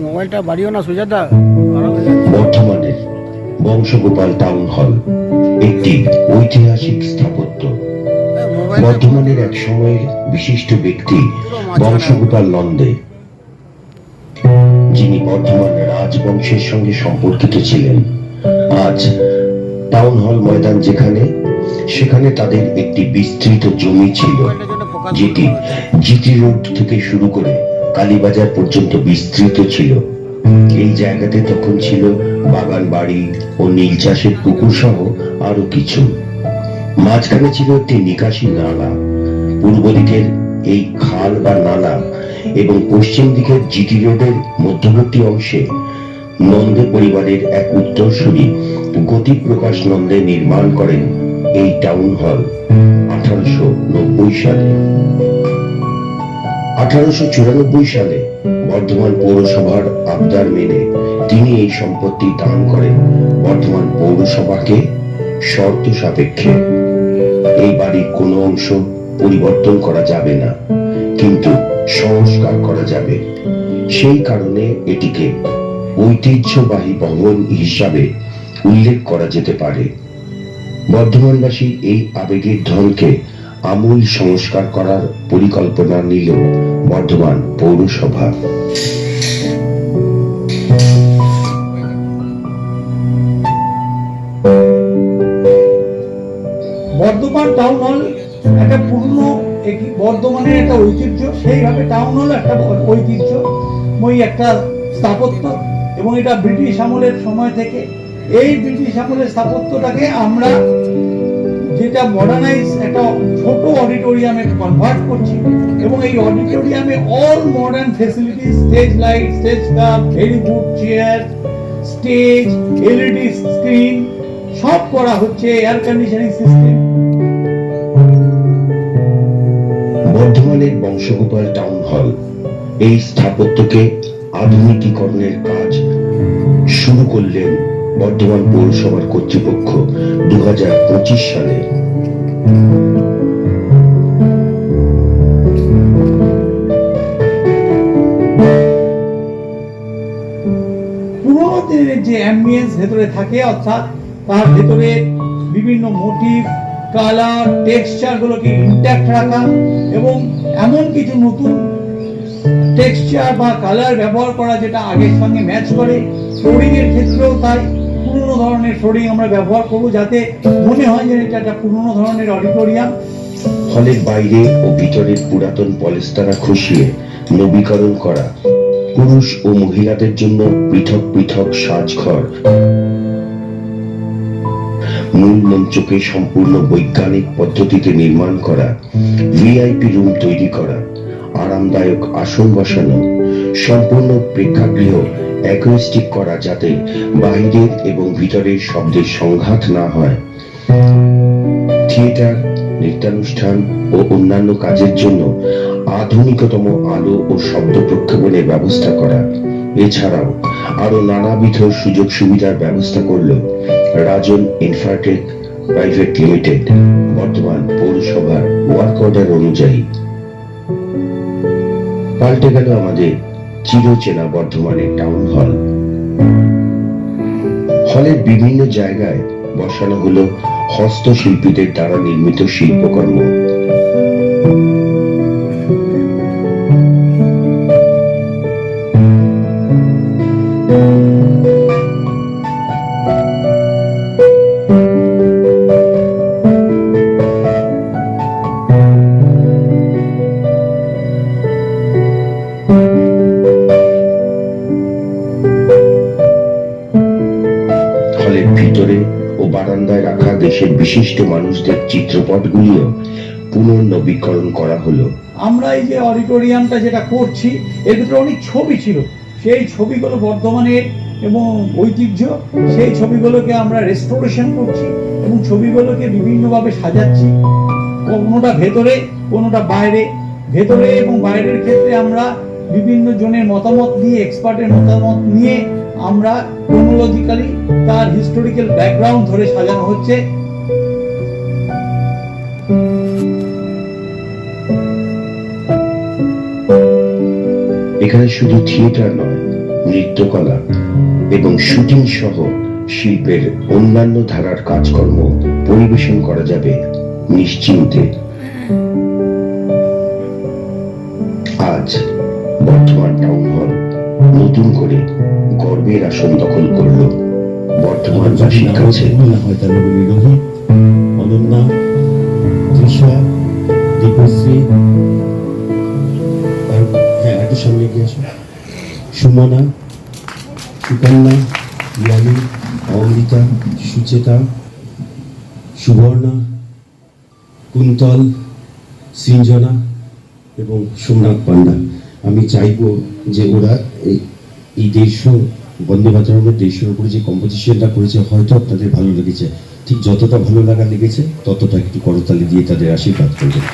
মোবাইলটা বাড়িও না সুজাতা। বর্ধমানের বংশগোপাল টাউন হল একটি ঐতিহাসিক স্থাপত্য। বর্ধমানের এক সময়ের বিশিষ্ট ব্যক্তি বংশগোপাল নন্দে, যিনি বর্ধমান রাজবংশের সঙ্গে সম্পর্কিত ছিলেন। আজ টাউন হল ময়দান সেখানে তাদের একটি বিস্তৃত জমি ছিল, যেটি জিটি রোড থেকে শুরু করে কালীবাজার পর্যন্ত বিস্তৃত ছিল। এই জায়গাতে তখন ছিল বাগান বাড়ি ও নীল চাষের পুকুর সহ আরো কিছু। মাঝখানে ছিল একটি নিকাশি নালা। পূর্ব দিকের এই খাল বা নালা এবং পশ্চিম দিকের জিটি রোডের মধ্যবর্তী অংশে নন্দে পরিবারের এক উত্তরসূরি গতিপ্রকাশ নন্দে নির্মাণ করেন এই টাউন হল 1890 সালে। 1894 সালে বর্ধমান পৌরসভার আবদার মেনে তিনি এই সম্পত্তি দান করেন বর্ধমান পৌরসভাকে শর্ত সাপেক্ষে। এই বাড়ির কোনো অংশ পরিবর্তন করা যাবে না, কিন্তু সংস্কার করা যাবে। সেই কারণে এটিকে ঐতিহ্যবাহী ভবন হিসাবে উল্লেখ করা যেতে পারে। বর্ধমানবাসী এই আবেগের ধনকে আমূল সংস্কার করার পরিকল্পনা নিল বর্ধমান পৌরসভা। বর্ধমান টাউন হল একটা পুরনো বর্ধমানের একটা ঐতিহ্য, সেইভাবে টাউন হল একটা ঐতিহ্যময়ী একটা স্থাপত্য, এবং এটা ব্রিটিশ আমলের সময় থেকে এই ব্রিটিশ আমলের স্থাপত্যটাকে আমরা যেটা মডার্নাইজ একটা ছোট অডিটোরিয়ামে কনভার্ট করছি, এবং এই অডিটোরিয়ামে all modern facilities, stage light, stage cup, very good chair, stage, LED screen সব করা হচ্ছে, এয়ার কন্ডিশনিং সিস্টেম। বর্ধমানের বংশগোপাল টাউন হল এই স্থাপত্যকে আধুনিকীকরণের কাজ শুরু করলেন বর্ধমান পৌরসভার কর্তৃপক্ষ 2025 সালে। পুরোনো দিনের যে অ্যাম্বিয়েন্স ভেতরে থাকে, অর্থাৎ তার ভেতরে বিভিন্ন মোটিভ, কালার, টেক্সচার গুলোকে ইনট্যাক্ট রাখা, এবং এমন কিছু নতুন টেক্সচার বা কালার ব্যবহার করা যেটা আগের সঙ্গে ম্যাচ করে। ফ্লোরিং এর ক্ষেত্রেও তাই পুরনো ধরনের ফ্লোরিং আমরা ব্যবহার করব, যাতে মনে হয় যে এটা একটা পুরনো ধরনের অডিটোরিয়াম। হলের বাইরে ও ভিতরের পুরাতন পলেস্তারা খসিয়ে নবীকরণ করা, পুরুষ ও মহিলাদের জন্য পৃথক পৃথক সাজঘর, মূল মঞ্চকে সম্পূর্ণ বৈজ্ঞানিক পদ্ধতিতে নির্মাণ করা, ভিআইপি রুম তৈরি করা, আরামদায়ক আসন বসানো, সম্পূর্ণ প্রেক্ষাগৃহ অ্যাকুস্টিক করা যাতে বাইরের এবং ভিতরের শব্দের সংঘাত না হয়, থিয়েটার, নৃত্যানুষ্ঠান ও অন্যান্য কাজের জন্য আধুনিকতম আলো ও শব্দ প্রক্ষেপণের ব্যবস্থা করা। এছাড়াও আরো নানাবিধ সুযোগ সুবিধার ব্যবস্থা করল রাজন ইনফ্রাটেক প্রাইভেট লিমিটেড বর্তমান পৌরসভার ওয়ার্ক অর্ডার অনুযায়ী। পাল্টে গেল আমাদের চিরচেনা বর্ধমানের টাউন হল। হলের বিভিন্ন জায়গায় বসানো হলো হস্তশিল্পীদের দ্বারা নির্মিত শিল্পকর্ম। ভিতরে ও বারান্দায় রাখা দেশের বিশিষ্ট মানুষদের চিত্রপটগুলিও পুনর্নবীকরণ করা হলো। আমরা এই যে অডিটোরিয়ামটা যেটা করছি, এর ভিতরে অনেক ছবি ছিল, সেই ছবিগুলো বর্ধমানের এবং ঐতিহ্য, সেই ছবিগুলোকে আমরা রেস্টোরেশন করছি এবং ছবিগুলোকে বিভিন্নভাবে সাজাচ্ছি, কোনোটা ভেতরে কোনোটা বাইরে। ভেতরে এবং বাইরের ক্ষেত্রে আমরা বিভিন্ন জনের মতামত নিয়ে, এক্সপার্টের মতামত নিয়ে আমরা ক্রোনোলজিক্যালি তার হিস্টোরিক্যাল ব্যাকগ্রাউন্ড ধরে সাজানো হচ্ছে। এখানে শুধু থিয়েটার নয়, নৃত্যকলা এবং শুটিং সহ শিল্পের অন্যান্য ধারার কাজকর্ম পরিবেশন করা যাবে নিশ্চিন্তে। আজ বর্ধমান টাউন হল নতুন করে গর্বের আসন দখল করল বর্ধমানবাসীর কাছে। রোহিত, অনন্যা, তৃষা, দীপশ্রী, হ্যাঁ একটু সামনে গিয়ে আসো, সুমনা, সুকন্যা, ইয়ালি, অমৃতা, সুচেতা, সুবর্ণা, কুন্তল, সৃঞ্জনা এবং সোমনাথ পান্ডা। আমি চাইবো যে ওরা এই 150 বন্দে মাতরমের 150 উপরে যে কম্পোজিশনটা করেছে হয়তো আপনাদের ভালো লেগেছে, ঠিক যতটা ভালো লাগা লেগেছে ততটা একটু করতালি দিয়ে তাদের আশীর্বাদ করবেন।